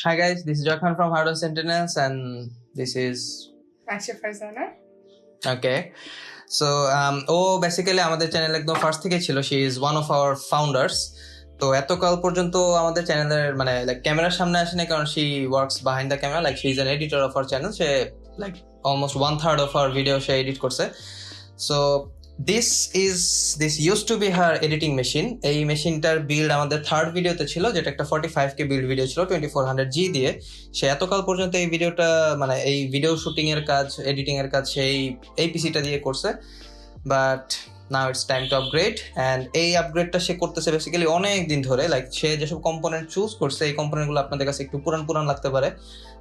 Hi guys, this is Johan from hardwaresentinels and this is Asha Farzana. okay. So O basically আমাদের channel একদম first থেকে ছিল। She is one of our founders. তো এতকাল পর্যন্ত আমাদের চ্যানেলের মানে লাইক ক্যামেরার সামনে আসেনি, কারণ she works behind the camera, like she is an editor of our channel. সে like almost 1/3 of our video সে এডিট করছে। So this used to be her editing machine. এই মেশিনটার বিল্ড আমাদের থার্ড ভিডিওতে ছিল, যেটা একটা 45K বিল্ড ভিডিও ছিল 2400G দিয়ে। সে এতকাল পর্যন্ত এই ভিডিওটা মানে এই ভিডিও শুটিং এর কাজ, এডিটিং এর কাজ সেই এই পিসিটা দিয়ে করছে। But now it's time to upgrade, and এই আপগ্রেডটা সে করতেছে বেসিক্যালি অনেক দিন ধরে। লাইক সে যেসব কম্পোনেন্ট চুজ করছে, এই কম্পোনেন্টগুলো আপনাদের কাছে একটু পুরান লাগতে পারে,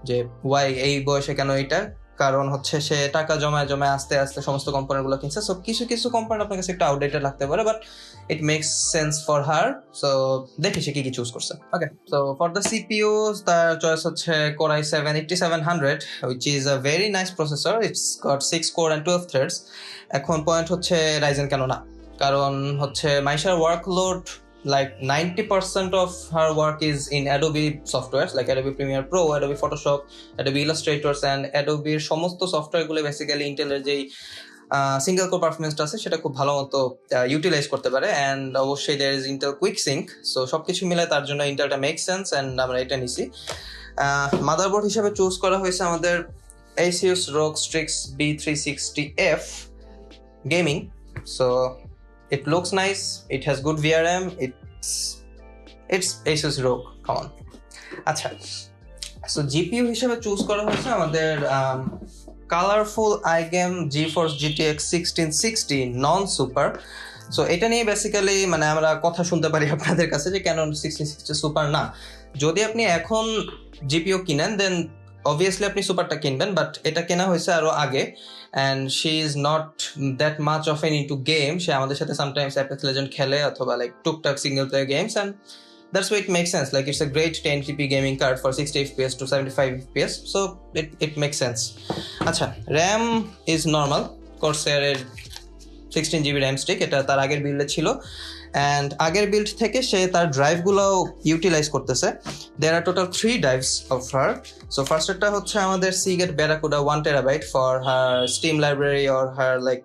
যে ওয়াই এই বয়সে কেন এইটা। কারণ হচ্ছে সে টাকা জমায় আস্তে আস্তে সমস্ত কম্পোনেন্টগুলো কিনছে। সো কিছু কম্পোনেন্ট আপনার কাছে একটু আউটডেটেড লাগতে পারে, but it makes sense for her. So দেখি সে কি চুজ করছে। Okay, so for the CPU তার চয়েস হচ্ছে Core i7 8700, which is a very nice processor. It's got 6 core and 12 threads. এখন পয়েন্ট হচ্ছে রাইজেন কেন না, কারণ হচ্ছে মাইশার workload like 90% of her work is in Adobe softwares like Adobe Premiere Pro, Adobe Photoshop, Adobe Illustrators, and Adobe এর সমস্ত software গুলো basically ইন্টেলের যেই সিঙ্গেল কোর পারফরমেন্সটা আছে সেটা খুব ভালো মতো ইউটিলাইজ করতে পারে। অ্যান্ড অবশ্যই there is Intel Quick Sync, so সবকিছু মিলে তার জন্য ইন্টেলটা মেক সেন্স, অ্যান্ড আমরা এটা নিছি। মাদারবোর্ড হিসেবে চুজ করা হয়েছে আমাদের Asus ROG Strix B360F Gaming. So it looks nice, it has good VRM, it's Asus ROG, come on. আচ্ছা, সো জিপিইউ হিসেবে চুজ করা হয়েছে আমাদের colourful iGame GeForce GTX 1660 non super. So এটা নিয়ে বেসিক্যালি মানে আমরা কথা শুনতে পারি আপনাদের কাছে যে কেন 1660 সুপার না। যদি আপনি এখন জিপিইউ কিনেন দেন অবভিয়াসলি আপনি সুপারটা কিনবেন, বাট এটা কেনা হয়েছে আরো আগে। And she is not that much of an into game. সে আমাদের সাথে সামটাইমস অ্যাপেক্স লেজেন্ড খেলে অথবা লাইক টুকটাক single player games, and that's why it makes sense. Like it's a great 1080p gaming card for 60 fps to 75 fps, so it makes sense. আচ্ছা, RAM is normal Corsair এর 16GB RAM stick, এটা তার আগের বিল্ডে ছিল। And আগের build থেকে সে তার ড্রাইভগুলোও ইউটিলাইজ করতেছে। There are total 3 drives of her. So ফার্স্টটা হচ্ছে আমাদের Seagate Barracuda 1TB for her Steam library or her like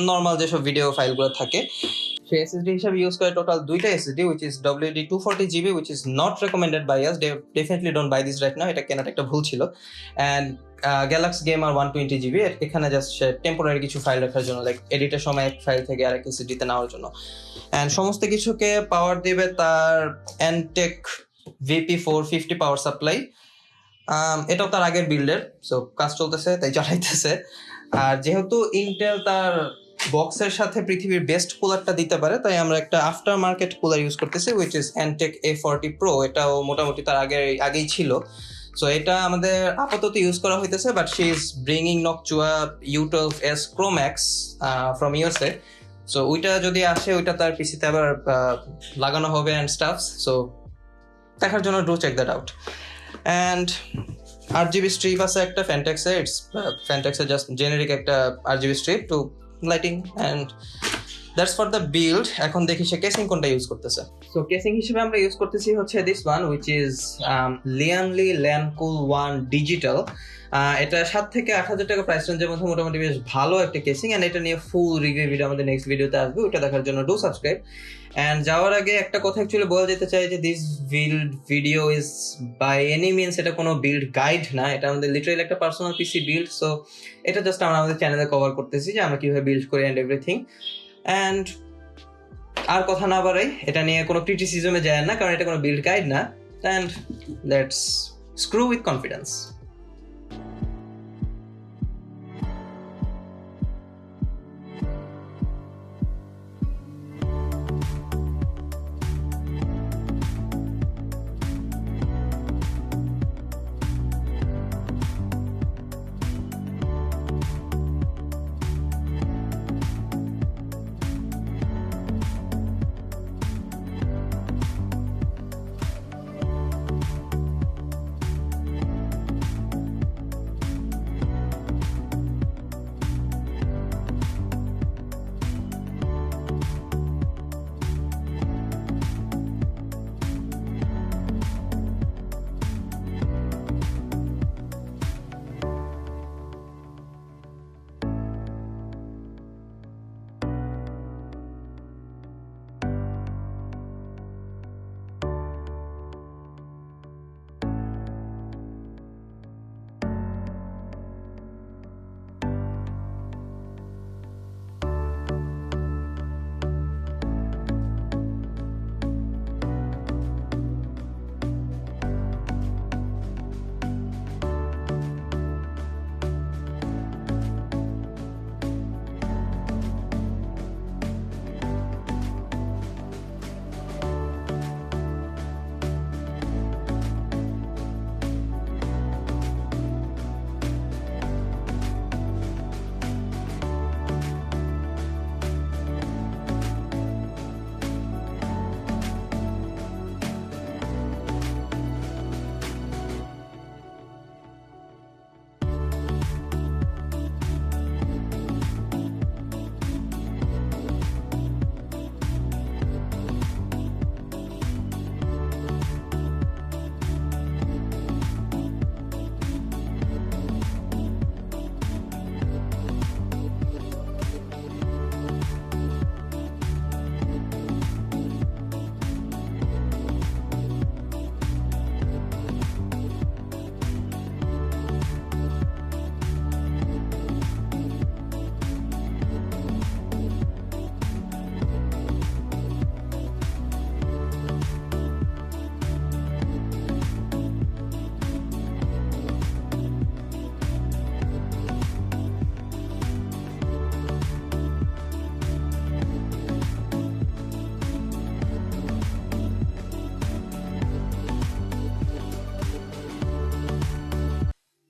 normal যেসব ভিডিও ফাইলগুলো থাকে। সে এসএসডি হিসাবে ইউজ করে টোটাল 2টা SSD, which is WD 240GB, which is not recommended by us. Definitely don't buy this right now. এটা কেনাটা একটা ভুল ছিল। অ্যান্ড Galaxy Gamer 120GB, এখানে জাস্ট টেম্পোরারি কিছু ফাইল রাখার জন্য, লাইক এডিটের সময় এক ফাইল থেকে আরেক এসএসডিতে নেওয়ার জন্য। অ্যান্ড সমস্ত কিছুকে পাওয়ার দিবে তার Antec VP450 পাওয়ার সাপ্লাই। এটাও তার আগের বিল্ডের, সো কাজ চলতেছে তাই চালাইতেছে। আর যেহেতু ইন্টেল তার বক্সের সাথে পৃথিবীর বেস্ট কুলারটা দিতে পারে, তাই আমরা একটা আফটার মার্কেট কুলার ইউজ করতেছি, which is Antec A40 Pro। এটাও মোটামুটি তার আগেই ছিল। সো এটা আমাদের আপাতত ইউজ করা হইতেছে, but she is bringing Noctua U12S Pro Max from USA। So ওইটা যদি আসে ওইটা তার পিসিতে আবার লাগানো হবে অ্যান্ড স্টাফ। সো দেখার জন্য do check that out. And RGB strip আছে একটা ফ্যান্টেক্সের, ইটস ফ্যান্টেক্সের জাস্ট জেনেরিক একটা RGB strip to lighting, and that's for the build. এখন দেখি সে কেসিং কোনটা ইউজ করতেছে। সো কেসিং হিসেবে আমরা ইউজ করতেছি হচ্ছে this one, which is Lian ল্যানকুল 1 ডিজিটাল। এটা 7 থেকে 8,000 টাকা প্রাইস রেঞ্জের মধ্যে মোটামুটি বেশ ভালো একটা কেসিং। অ্যান্ড এটা নিয়ে ফুল রিভিউ ভিডিও আমাদের নেক্সট ভিডিওতে আসবে, ওটা দেখার জন্য ডু সাবস্ক্রাইব। অ্যান্ড যাওয়ার আগে একটা কথা অ্যাকচুয়ালি বলা যেতে চাই যে this build video is by any means এটা কোনো বিল্ড গাইড না, এটা আমাদের লিটারালি একটা পার্সোনাল পিসি বিল্ড। সো এটা জাস্ট আমরা আমাদের চ্যানেলে কভার করতেছি যে আমরা কিভাবে বিল্ড করি অ্যান্ড এভরিথিং। অ্যান্ড আর কথা না বাড়াই, এটা নিয়ে কোনো ক্রিটিসিজমে যায় না, কারণ এটা কোনো বিল্ড গাইড না। And let's screw with confidence.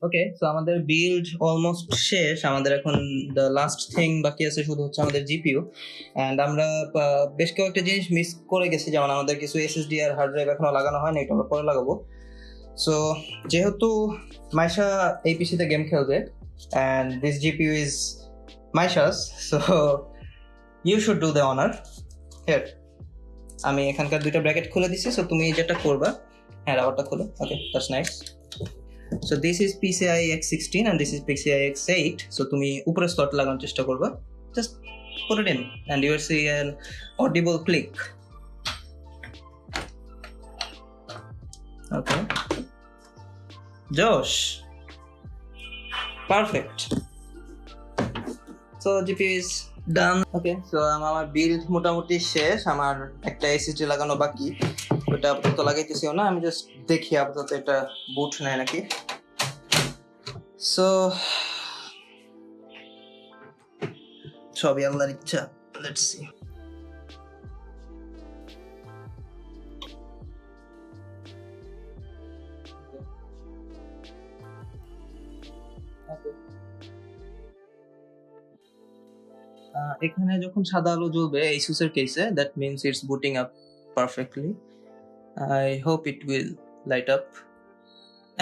Okay, so আমাদের বিল্ড অলমোস্ট শেষ। আমাদের এখন দ্য লাস্ট থিং বাকি আছে শুধু হচ্ছে আমাদের জিপিইউ। অ্যান্ড আমরা বেশ কয়েকটা জিনিস মিস করে গেছি, যেমন আমাদের কিছু এসএসডি আর হার্ড ড্রাইভ এখনো লাগানো হয়নি, এটা আমরা পরে লাগাবো। সো যেহেতু মাইশা এই পিসিতে গেম খেলবে and this GPU is Maisha's, so you should do the honour here. আমি এখানকার দুইটা ব্র্যাকেট খুলে দিচ্ছি, সো তুমি যেটা করবা, হ্যাঁ রাবারটা খুলো। Okay, that's nice. So this is PCI X16 and this is PCI X8. So তুমি উপরে স্লট লাগানোর চেষ্টা করবা, just put it in and you will see an audible click. Okay, Josh, perfect. So GPU is done. Okay, so আমার build মোটামুটি শেষ। আমার একটা SSD লাগানো বাকি, ওটা আপাতত লাগাইতেছিও না, আমি জাস্ট দেখি আপাতত এটা বুট নেয় নাকি। সো সবই আল্লাহর ইচ্ছা, লেটস সি। এখানে যখন সাদা আলো জ্বলবে এইসুসের কেসে, that means it's booting up perfectly. I hope it will light up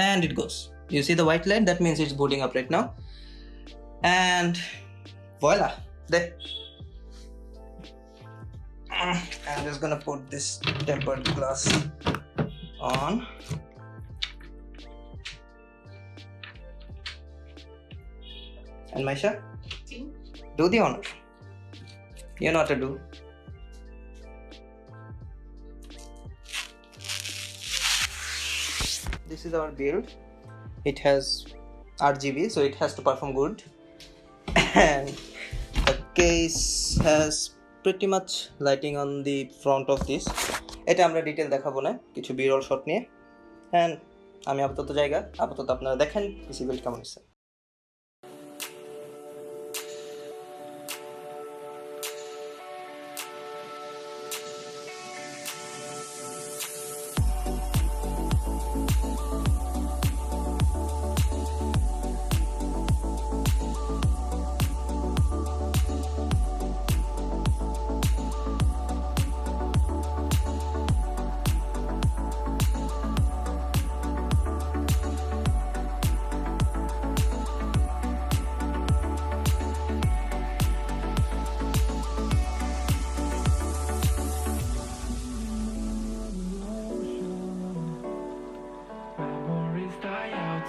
and it goes. You see the white light, that means it's booting up right now. And voila, there. I'm just gonna put this tempered glass on. And Maisha, do the honor. You know what to do. This is our build. It has RGB, so it has to perform good. And the case has pretty much lighting on the front of this. এটা আমরা detail দেখাবো না, কিছু বিরল shot নিয়ে। And আমি আপাতত আপনারা দেখেন পিসি বিল্ড কেমন হচ্ছে।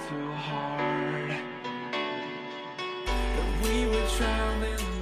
Too hard, but we were drowning.